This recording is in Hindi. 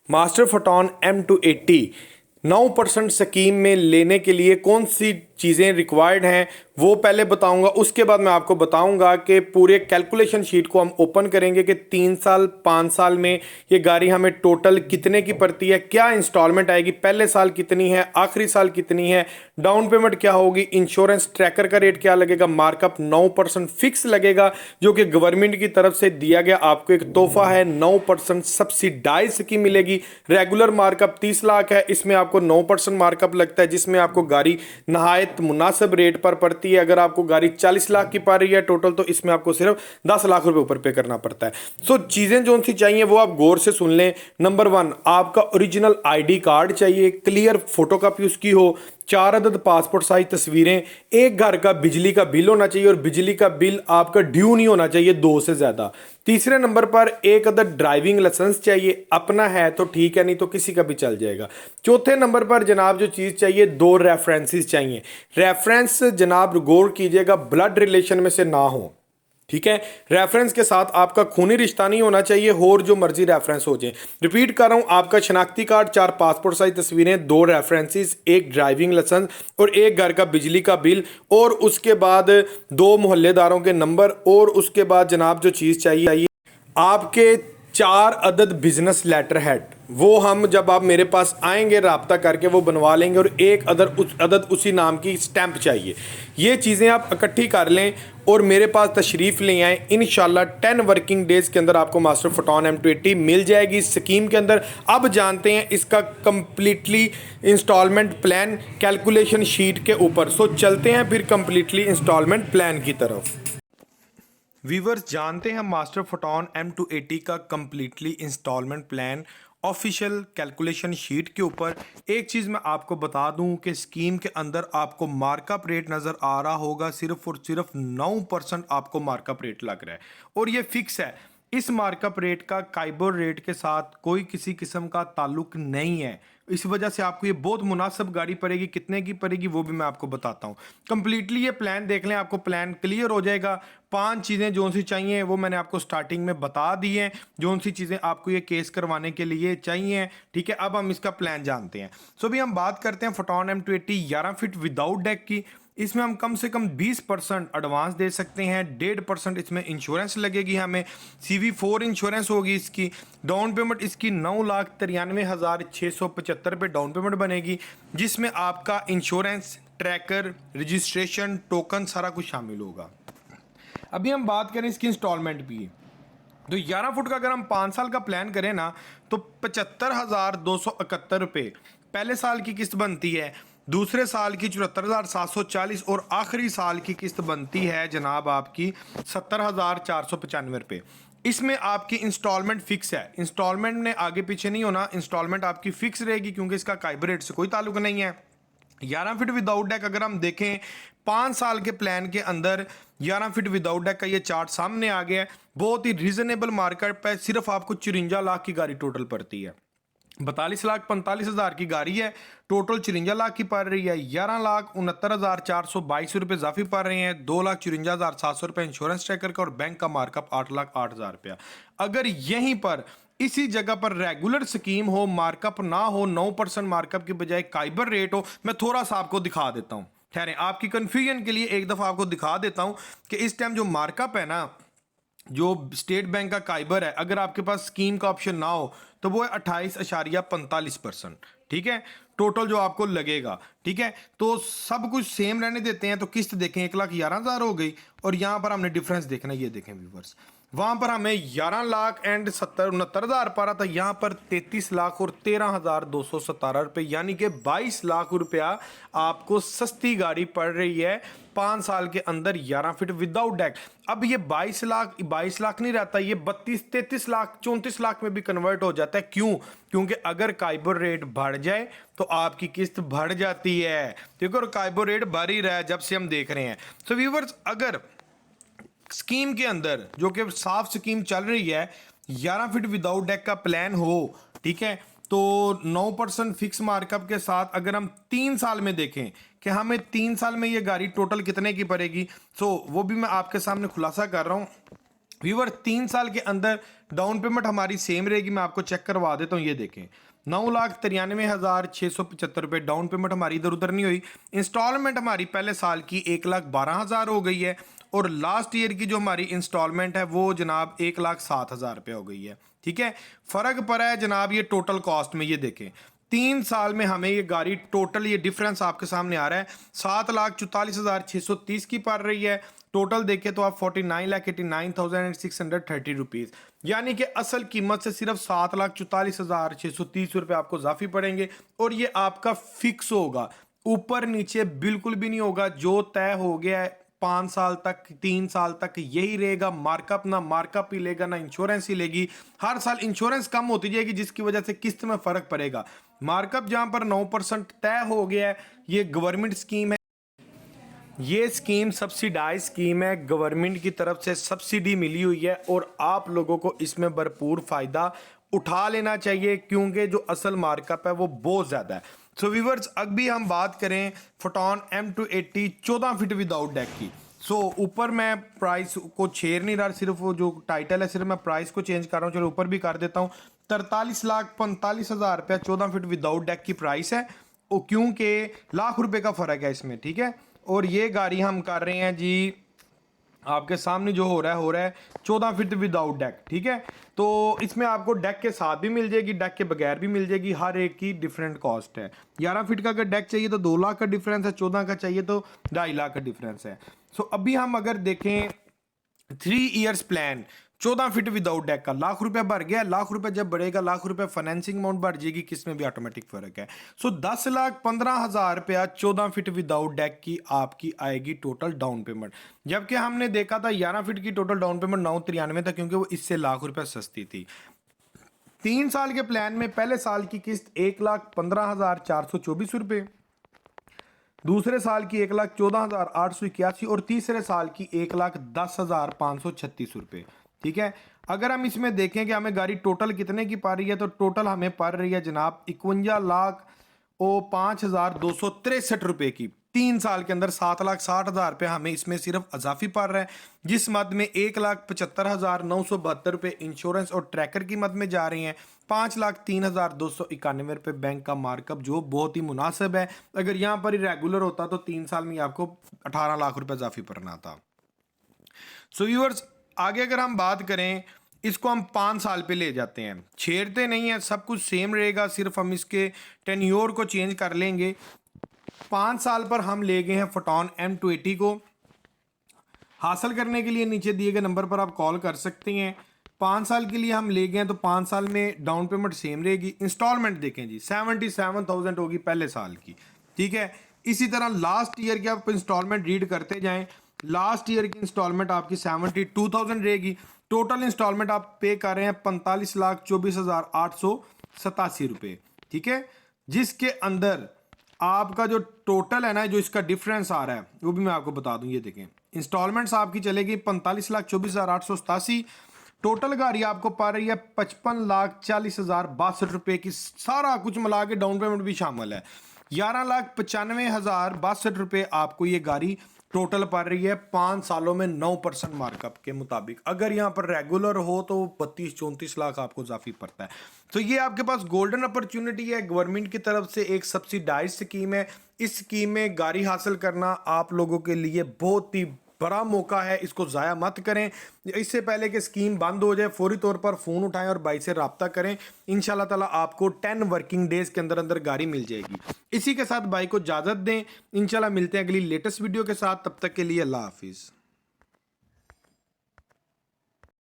मास्टर फोटोन M280 9% स्कीम में लेने के लिए कौन सी चीज़ें रिक्वायर्ड हैं वो पहले बताऊंगा। उसके बाद मैं आपको बताऊंगा कि पूरे कैलकुलेशन शीट को हम ओपन करेंगे कि 3 साल 5 साल में ये गाड़ी हमें टोटल कितने की पड़ती है, क्या इंस्टॉलमेंट आएगी, पहले साल कितनी है, आखिरी साल कितनी है, डाउन पेमेंट क्या होगी, इंश्योरेंस ट्रैकर का रेट क्या लगेगा, मार्कअप 9% फिक्स लगेगा जो कि गवर्नमेंट की तरफ से दिया गया आपको एक तोहफा है। 9% सब्सिडाइज स्कीम मिलेगी। रेगुलर मार्कअप 30 लाख है, इसमें आपको 9% मार्कअप लगता है जिसमें आपको गाड़ी नहायत मुनासिब रेट पर पड़ती है। अगर आपको गाड़ी 40 लाख की पड़ रही है टोटल तो इसमें आपको सिर्फ 10 लाख रुपए ऊपर पे करना पड़ता है। सो चीजें जो सी चाहिए वो आप गौर से सुन लें। नंबर 1, आपका ओरिजिनल आईडी कार्ड चाहिए, क्लियर फोटोकॉपी उसकी हो, 4 अदद पासपोर्ट साइज तस्वीरें, एक घर का बिजली का बिल होना चाहिए और बिजली का बिल आपका ड्यू नहीं होना चाहिए 2 से ज्यादा। तीसरे नंबर पर एक अदद ड्राइविंग लाइसेंस चाहिए, अपना है तो ठीक है नहीं तो किसी का भी चल जाएगा। चौथे नंबर पर जनाब जो चीज चाहिए 2 रेफरेंसेस चाहिए। रेफरेंस जनाब गौर कीजिएगा ब्लड रिलेशन में से ना हो, ठीक है। रेफरेंस के साथ आपका खूनी रिश्ता नहीं होना चाहिए और जो मर्जी रेफरेंस हो जाए। रिपीट कर रहा हूं, आपका शनाख्ती कार्ड, 4 पासपोर्ट साइज तस्वीरें, 2 रेफरेंसेस, एक ड्राइविंग लाइसेंस और एक घर का बिजली का बिल और उसके बाद 2 मोहल्लेदारों के नंबर और उसके बाद जनाब जो चीज़ चाहिए आपके 4 अदद बिजनेस लेटर हेड, वो हम जब आप मेरे पास आएंगे राब्ता करके वो बनवा लेंगे और एक अदद उसी नाम की स्टैंप चाहिए। ये चीज़ें आप इकट्ठी कर लें और मेरे पास तशरीफ़ ले आएँ। इंशाल्लाह 10 वर्किंग डेज़ के अंदर आपको मास्टर फोटोन M280 मिल जाएगी इस स्कीम के अंदर। अब जानते हैं इसका completely instalment plan calculation sheet के ऊपर। सो चलते हैं फिर कंप्लीटली इंस्टॉलमेंट प्लान की तरफ। व्यूवर्स, जानते हैं मास्टर फोटोन M280 का completely instalment plan official calculation sheet के ऊपर। एक चीज़ मैं आपको बता दूं कि स्कीम के अंदर आपको मार्कअप रेट नज़र आ रहा होगा, सिर्फ और सिर्फ 9% आपको मार्कअप रेट लग रहा है और ये फिक्स है। इस मार्कअप रेट का काइबर रेट के साथ कोई किसी किस्म का ताल्लुक नहीं है। इस वजह से आपको ये बहुत मुनासिब गाड़ी पड़ेगी। कितने की पड़ेगी वो भी मैं आपको बताता हूँ। कंप्लीटली ये प्लान देख लें, आपको प्लान क्लियर हो जाएगा। 5 चीज़ें जो सी चाहिए वो मैंने आपको स्टार्टिंग में बता दी हैं, जो सी चीज़ें आपको ये केस करवाने के लिए चाहिए, ठीक है। अब हम इसका प्लान जानते हैं। सो भी हम बात करते हैं photon M280 11 feet without deck की। इसमें हम कम से कम 20% एडवांस दे सकते हैं, 1.5% इसमें इंश्योरेंस लगेगी हमें, CV4 इंश्योरेंस होगी इसकी। डाउन पेमेंट इसकी 9,93,675 रुपये डाउन पेमेंट बनेगी, जिसमें आपका इंश्योरेंस, ट्रैकर, रजिस्ट्रेशन, टोकन सारा कुछ शामिल होगा। अभी हम बात करें इसकी इंस्टॉलमेंट भी, तो 11 फुट का अगर हम 5 साल का प्लान करें ना तो 75,271 रुपये पहले साल की किस्त बनती है, दूसरे साल की 74,740 और आखिरी साल की किस्त बनती है जनाब आपकी 70,495 रुपये। इसमें आपकी इंस्टॉलमेंट फिक्स है, इंस्टॉलमेंट ने आगे पीछे नहीं होना, इंस्टॉलमेंट आपकी फिक्स रहेगी क्योंकि इसका काइबर रेट से कोई ताल्लुक नहीं है। 11 फीट विदाउट डेक अगर हम देखें 5 साल के प्लान के अंदर 11 फीट विदाउट डेक का ये चार्ट सामने आ गया है। बहुत ही रीजनेबल मार्केट पे सिर्फ आपको 54 लाख की गाड़ी टोटल पड़ती है। 42,45,000 की गाड़ी है, टोटल 54 लाख की पड़ रही है। 11,69,422 रुपये इजाफी पड़ रहे हैं, 2,54,700 रुपये इंश्योरेंस ट्रैकर का और बैंक का मार्कअप 8,08,000 रुपया। अगर यहीं पर इसी जगह पर रेगुलर स्कीम हो, मार्कअप ना हो, 9% मार्कअप की बजाय काइबर रेट हो, मैं थोड़ा सा आपको दिखा देता हूं। ठहरें, आपकी कंफ्यूजन के लिए एक दफा आपको दिखा देता हूं कि इस टाइम जो मार्कअप है ना, जो स्टेट बैंक का काइबर है, अगर आपके पास स्कीम का ऑप्शन ना हो तो वो है 28.45%, ठीक है, टोटल जो आपको लगेगा, ठीक है। तो सब कुछ सेम रहने देते हैं। तो किस्त देखें 1,11,000 हो गई और यहां पर हमने डिफरेंस देखना, ये देखें व्यूवर्स, वहां पर हमें 11,69,000 पा रहा था, यहां पर 33,13,217 रुपये, यानी कि 22 लाख रुपया आपको सस्ती गाड़ी पड़ रही है 5 साल के अंदर 11 फीट विदाउट डेक। अब ये 22 लाख नहीं रहता, ये 32, 33 लाख, 34 लाख में भी कन्वर्ट हो जाता है। क्यों? क्योंकि अगर काइबर रेट बढ़ जाए तो आपकी किस्त बढ़ जाती है, क्योंकि और काइबर रेट बढ़ ही रहा है जब से हम देख रहे हैं। सो व्यूअर्स, अगर स्कीम के अंदर जो कि साफ स्कीम चल रही है 11 फीट विदाउट डेक का प्लान हो, ठीक है, तो 9% फिक्स मार्कअप के साथ अगर हम 3 साल में देखें कि हमें 3 साल में ये गाड़ी टोटल कितने की पड़ेगी, सो वो भी मैं आपके सामने खुलासा कर रहा हूं। व्यूवर 3 साल के अंदर डाउन पेमेंट हमारी सेम रहेगी। मैं आपको चेक करवा देता हूँ, ये देखें 9,93,675 डाउन पेमेंट हमारी इधर उधर नहीं हुई। इंस्टॉलमेंट हमारी पहले साल की 1,12,000 हो गई है और लास्ट ईयर की जो हमारी इंस्टॉलमेंट है वो जनाब 1,07,000 रुपये हो गई है। ठीक है, फ़र्क पड़ा है जनाब ये टोटल कॉस्ट में। ये देखें 3 साल में हमें ये गाड़ी टोटल, ये डिफरेंस आपके सामने आ रहा है, 7,44,630 की पड़ रही है। टोटल देखें तो आप 49,89,630 रुपीज़, यानी कि असल कीमत से सिर्फ 7,44,630 रुपये आपको इजाफी पड़ेंगे और ये आपका फिक्स होगा, ऊपर नीचे बिल्कुल भी नहीं होगा। जो तय हो गया है 5 साल तक 3 साल तक यही रहेगा। मार्कअप ना मार्कअप ही लेगा ना इंश्योरेंस ही लेगी। हर साल इंश्योरेंस कम होती जाएगी जिसकी वजह से किस्त में फर्क पड़ेगा। मार्कअप जहां पर 9% तय हो गया है, ये गवर्नमेंट स्कीम है। ये स्कीम सब्सिडाइज स्कीम है, गवर्नमेंट की तरफ से सब्सिडी मिली हुई है और आप लोगों को इसमें भरपूर फायदा उठा लेना चाहिए क्योंकि जो असल मार्कअप है वो बहुत ज़्यादा है। सो व्यूअर्स, अब भी हम बात करें photon M280 14 feet without deck की। ऊपर मैं प्राइस को छेड़ नहीं रहा, सिर्फ वो जो टाइटल है सिर्फ मैं प्राइस को चेंज कर रहा हूँ। चलो ऊपर भी कर देता हूँ। 43,45,000 रुपया 14 फीट विदाउट डेक की प्राइस है, क्योंकि लाख रुपए का फ़र्क है इसमें। ठीक है, और ये गाड़ी हम कर रहे हैं जी, आपके सामने जो हो रहा है 14 फीट विदाउट डेक। ठीक है, तो इसमें आपको डेक के साथ भी मिल जाएगी, डेक के बगैर भी मिल जाएगी, हर एक की डिफरेंट कॉस्ट है। 11 फीट का अगर डेक चाहिए तो 2 लाख का डिफरेंस है, 14 का चाहिए तो 2.5 लाख का डिफरेंस है। अभी हम अगर देखें 3 years plan 14 feet without deck का, लाख रुपए भर गया, लाख रुपए जब बढ़ेगा लाख रुपए फाइनेंसिंग अमाउंट बढ़ जाएगी, किसमें भी ऑटोमेटिक फर्क है। 10,15,000 रुपया 14 फीट विदाउट डेक की आपकी आएगी टोटल डाउन पेमेंट। जबकि हमने देखा था 11 फीट की टोटल डाउन पेमेंट 993 था, क्योंकि वो इससे लाख रुपए सस्ती थी। 3 साल के प्लान में पहले साल की किस्त 1,15,424 रुपये, दूसरे साल की 1,14,881 और तीसरे साल की 1,10,536 रुपये। ठीक है, अगर हम इसमें देखें कि हमें गाड़ी टोटल कितने की पड़ रही है, तो टोटल हमें पड़ रही है जनाब 51,05,263 रुपये की। 3 साल के अंदर 7,60,000 रुपये हमें इसमें सिर्फ अजाफी पड़ रहा है, जिस मद में 1,75,972 रुपये इंश्योरेंस और ट्रैकर की मद में जा रही हैं। 5,03,291 रुपये बैंक का मार्कअप, जो बहुत ही मुनासिब है। अगर यहाँ पर ही रेगुलर होता तो 3 साल में आपको 18 लाख रुपये इजाफी पड़ना था। सो व्यूअर्स, आगे अगर हम बात करें, इसको हम 5 साल पे ले जाते हैं, छेड़ते नहीं है, सब कुछ सेम रहेगा, सिर्फ हम इसके टेन्योर को चेंज कर लेंगे। 5 साल पर हम ले गए हैं फोटॉन M280 को। हासिल करने के लिए नीचे दिए गए नंबर पर आप कॉल कर सकते हैं। 5 साल के लिए हम ले गए हैं तो 5 साल में डाउन पेमेंट सेम रहेगी। इंस्टॉलमेंट देखें जी 77,000 होगी पहले साल की। ठीक है, इसी तरह लास्ट ईयर की आप इंस्टॉलमेंट रीड करते जाएं, लास्ट ईयर की इंस्टॉलमेंट आपकी 72,000 रहेगी। टोटल इंस्टॉलमेंट आप पे कर रहे हैं 45,24,887 रुपये। ठीक है, जिसके अंदर आपका जो टोटल है ना, जो इसका डिफरेंस आ रहा है वो भी मैं आपको बता दूं। ये देखें, इंस्टॉलमेंट्स आपकी चलेगी 45,24,887। टोटल गाड़ी आपको पा रही है 55,40,062 रुपये की, सारा कुछ मिला के डाउन पेमेंट भी शामिल है। 11,95,062 रुपये आपको ये गाड़ी टोटल पड़ रही है 5 सालों में 9% मार्कअप के मुताबिक। अगर यहाँ पर रेगुलर हो तो 32-34 लाख आपको इजाफी पड़ता है। तो ये आपके पास गोल्डन अपॉर्चुनिटी है, गवर्नमेंट की तरफ से एक सब्सिडाइज स्कीम है। इस स्कीम में गाड़ी हासिल करना आप लोगों के लिए बहुत ही बड़ा मौका है, इसको ज़ाया मत करें। इससे पहले कि स्कीम बंद हो जाए फौरी तौर पर फ़ोन उठाएं और भाई से रब्ता करें। इंशाल्लाह ताला आपको 10 वर्किंग डेज़ के अंदर अंदर गाड़ी मिल जाएगी। इसी के साथ भाई को इजाज़त दें, इंशाल्लाह मिलते हैं अगली लेटेस्ट वीडियो के साथ। तब तक के लिए अल्लाह हाफिज़।